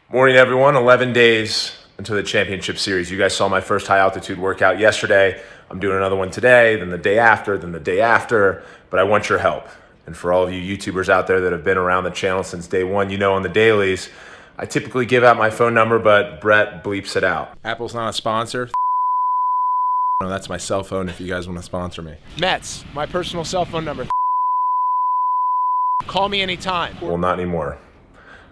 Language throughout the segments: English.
Morning, everyone. 11 days until the championship series. You guys saw my first high altitude workout yesterday. I'm doing another one today, then the day after, then the day after. But I want your help. And for all of you YouTubers out there that have been around the channel since day one, you know on the dailies, I typically give out my phone number, but Brett bleeps it out. Apple's not a sponsor. No, that's my cell phone if you guys want to sponsor me. Mets, my personal cell phone number. Call me anytime. Well, not anymore.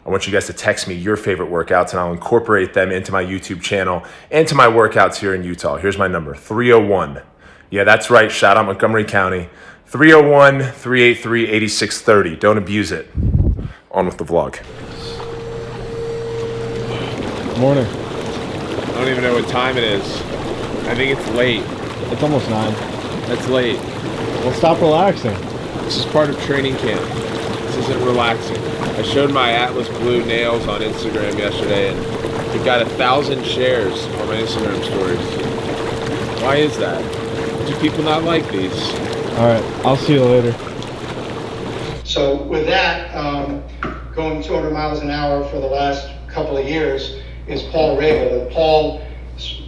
I want you guys to text me your favorite workouts and I'll incorporate them into my YouTube channel and to my workouts here in Utah. Here's my number, 301. Yeah, that's right, shout out Montgomery County. 301-383-8630. Don't abuse it. On with the vlog. Morning. I don't even know what time it is. I think it's late. It's almost 9. That's late. Well, stop relaxing. This is part of training camp. This isn't relaxing. I showed my Atlas Blue nails on Instagram yesterday and it got 1,000 shares on my Instagram stories. Why is that? Do people not like these? All right, I'll see you later. So with that, going 200 miles an hour for the last couple of years is Paul Rabil. And Paul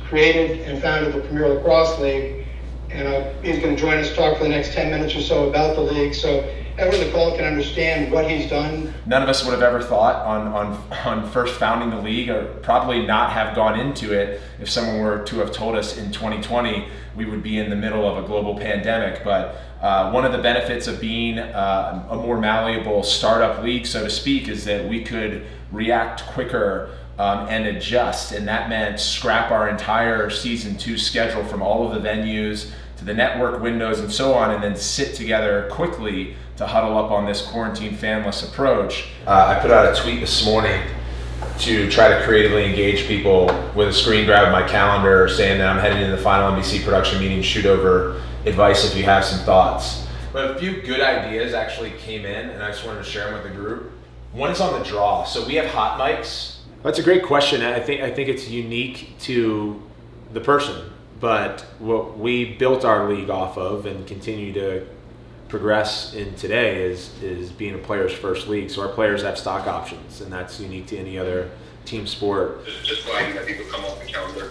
created and founded the Premier Lacrosse League, and he's going to join us, talk for the next 10 minutes or so about the league, so everyone in the call can understand what he's done. None of us would have ever thought on first founding the league, or probably not have gone into it if someone were to have told us in 2020 we would be in the middle of a global pandemic. But one of the benefits of being a more malleable startup league, so to speak, is that we could react quicker and adjust, and that meant scrap our entire season 2 schedule from all of the venues to the network windows and so on, and then sit together quickly to huddle up on this quarantine fanless approach. I put out a tweet this morning to try to creatively engage people with a screen grab of my calendar saying that I'm heading into the final NBC production meeting, shoot over advice if you have some thoughts. But a few good ideas actually came in and I just wanted to share them with the group. One is on the draw. So we have hot mics. That's a great question. I think it's unique to the person, but what we built our league off of and continue to progress in today is being a player's first league. So our players have stock options, and that's unique to any other team sport. Just finding that people come off the calendar.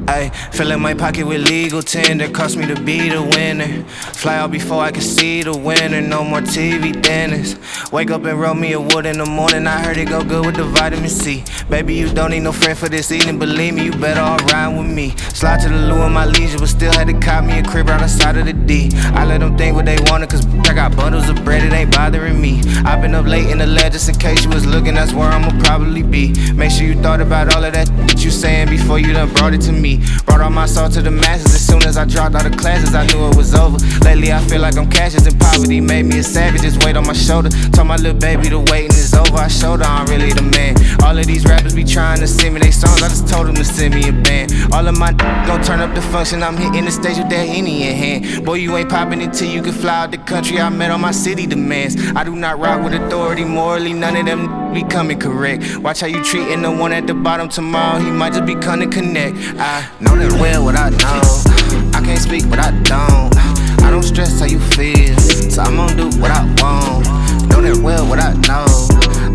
Ay, fill in my pocket with legal tender, cost me to be the winner. Fly out before I can see the winner, no more TV dinners. Wake up and roll me a wood in the morning, I heard it go good with the vitamin C. Baby, you don't need no friend for this evening, believe me, you better all ride with me. Slide to the loo in my leisure, but still had to cop me a crib right outside of the D. I let them think what they wanted, cause I got bundles of bread, it ain't bothering me. I've been up late in the lab just in case you was looking, that's where I'ma probably be. Make sure you thought about all of that you saying before you done brought it to me. Brought all my soul to the masses. As soon as I dropped out of classes, I knew it was over. Lately I feel like I'm cashless and poverty made me a savage. Just weight on my shoulder. Told my little baby the waiting is over. I showed her I'm really the man. All of these rappers be trying to send me they songs. I just told them to send me a band. All of my gon' turn up the function. I'm hitting the stage with that Henny in hand. Boy, you ain't popping until you can fly out the country. I met on my city demands. I do not rock with authority morally. None of them be coming correct. Watch how you treating the one at the bottom tomorrow. He might just be coming to connect. I know that well what I know. I can't speak what I don't. I don't stress how you feel, so I'm gonna do what I want. Know that well what I know.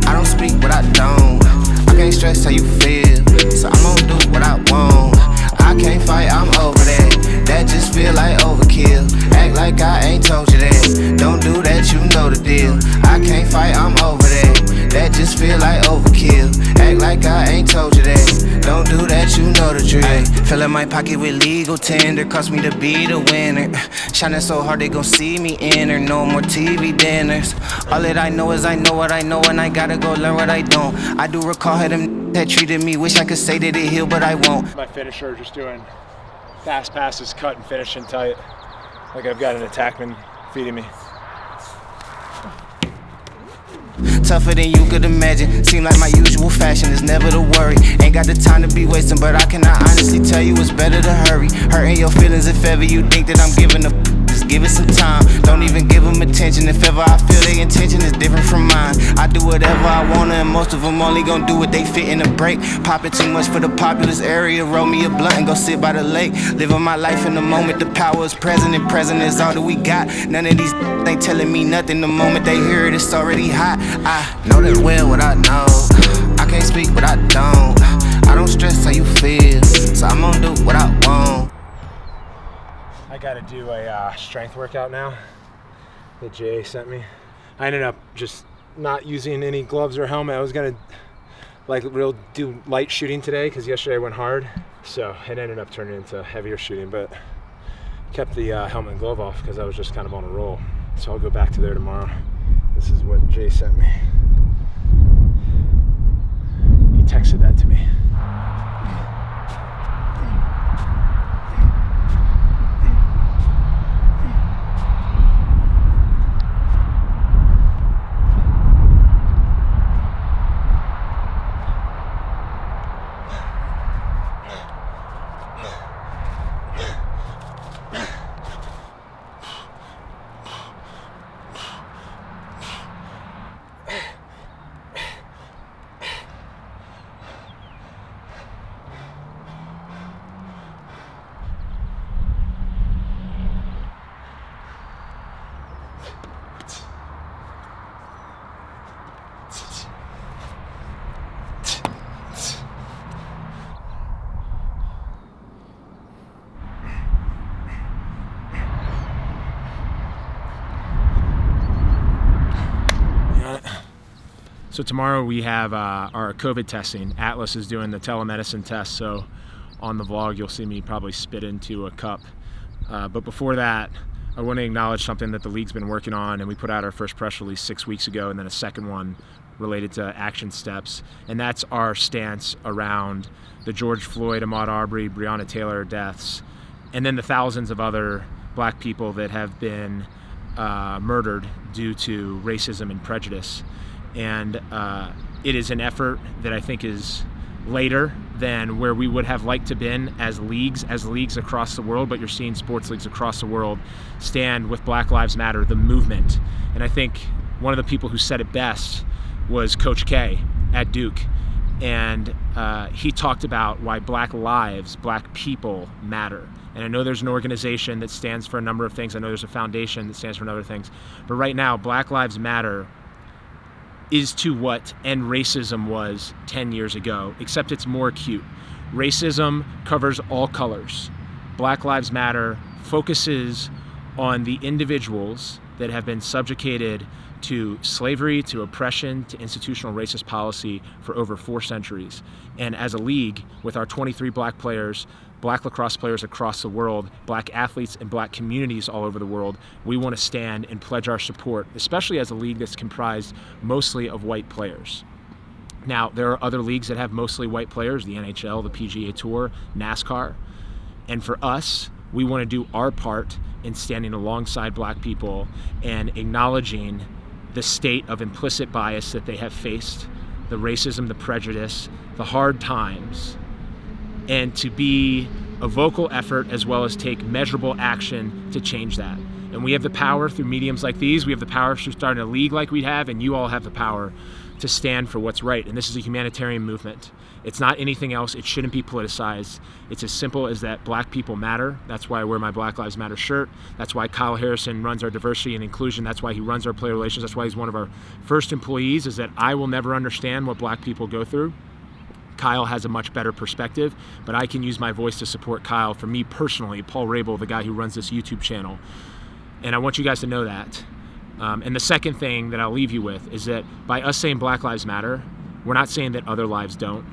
I don't speak what I don't. I can't stress how you feel, so I'm gonna do what I want. I can't fight, I'm over that. That just feel like overkill. Act like I ain't told you that. Don't do that, you know the deal. I can't fight, I'm over that. That just feel like overkill. Act like I ain't told you that. Don't do that, you know the drill. Fill in my pocket with legal tender, cost me to be the winner. Shining so hard they gon' see me enter. No more TV dinners. All that I know is I know what I know, and I gotta go learn what I don't. I do recall how them that treated me. Wish I could say that it healed, but I won't. My finisher, just doing fast passes, cut and finishing tight. Like I've got an attackman feeding me. Tougher than you could imagine. Seem like my usual fashion is never to worry. Ain't got the time to be wasting, but I cannot honestly tell you it's better to hurry. Hurting your feelings if ever you think that I'm giving a just give it some time. Don't even give them attention. If ever I feel their intention is different from mine. I do whatever I wanna, and most of them only gon' do what they fit in a break. Popping too much for the populous area. Roll me a blunt and go sit by the lake. Living my life in the moment. The power is present, and present is all that we got. None of these ain't telling me nothing. The moment they hear it, it's already hot. I know that well what I know. I can't speak what I don't. I don't stress how you feel, so I'm gonna do what I want. I gotta do a strength workout now that Jay sent me. I ended up just not using any gloves or helmet. I was gonna do light shooting today because yesterday I went hard, so it ended up turning into heavier shooting, but kept the helmet and glove off because I was just kind of on a roll. So I'll go back to there tomorrow. This is what Jay sent me. He texted that to me. So tomorrow we have our COVID testing. Atlas is doing the telemedicine test, so on the vlog you'll see me probably spit into a cup. But before that, I want to acknowledge something that the league's been working on, and we put out our first press release 6 weeks ago, and then a second one related to action steps, and that's our stance around the George Floyd, Ahmaud Arbery, Breonna Taylor deaths, and then the thousands of other black people that have been murdered due to racism and prejudice. And it is an effort that I think is later than where we would have liked to been as leagues across the world, but you're seeing sports leagues across the world stand with Black Lives Matter, the movement. And I think one of the people who said it best was Coach K at Duke. And he talked about why black lives, black people matter. And I know there's an organization that stands for a number of things. I know there's a foundation that stands for other things. But right now, Black Lives Matter is to what end racism was 10 years ago, except it's more acute. Racism covers all colors. Black Lives Matter focuses on the individuals that have been subjugated to slavery, to oppression, to institutional racist policy for over 4 centuries. And as a league, with our 23 black players, black lacrosse players across the world, black athletes and black communities all over the world, we want to stand and pledge our support, especially as a league that's comprised mostly of white players. Now, there are other leagues that have mostly white players, the NHL, the PGA Tour, NASCAR. And for us, we want to do our part in standing alongside black people and acknowledging the state of implicit bias that they have faced, the racism, the prejudice, the hard times, and to be a vocal effort as well as take measurable action to change that. And we have the power through mediums like these, we have the power through starting a league like we have, and you all have the power to stand for what's right. And this is a humanitarian movement. It's not anything else. It shouldn't be politicized. It's as simple as that black people matter. That's why I wear my Black Lives Matter shirt. That's why Kyle Harrison runs our diversity and inclusion. That's why he runs our player relations. That's why he's one of our first employees, is that I will never understand what black people go through. Kyle has a much better perspective, but I can use my voice to support Kyle. For me personally, Paul Rabil, the guy who runs this YouTube channel. And I want you guys to know that. And the second thing that I'll leave you with is that by us saying Black Lives Matter, we're not saying that other lives don't.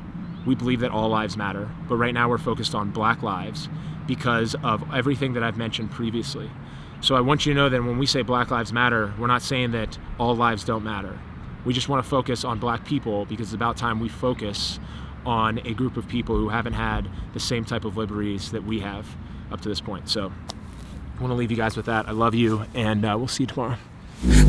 We believe that all lives matter, but right now we're focused on black lives because of everything that I've mentioned previously. So I want you to know that when we say Black Lives Matter, we're not saying that all lives don't matter. We just want to focus on black people because it's about time we focus on a group of people who haven't had the same type of liberties that we have up to this point. So I want to leave you guys with that. I love you, and we'll see you tomorrow.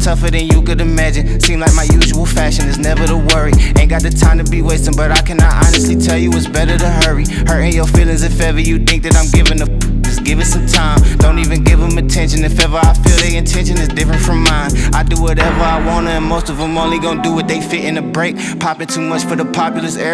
Tougher than you could imagine. Seem like my usual fashion is never to worry. Ain't got the time to be wasting, but I cannot honestly tell you it's better to hurry. Hurting your feelings if ever you think that I'm giving a just give give it some time. Don't even give them attention. If ever I feel their intention is different from mine, I do whatever I wanna, and most of them only gon' do what they fit in a break. Popping too much for the populace.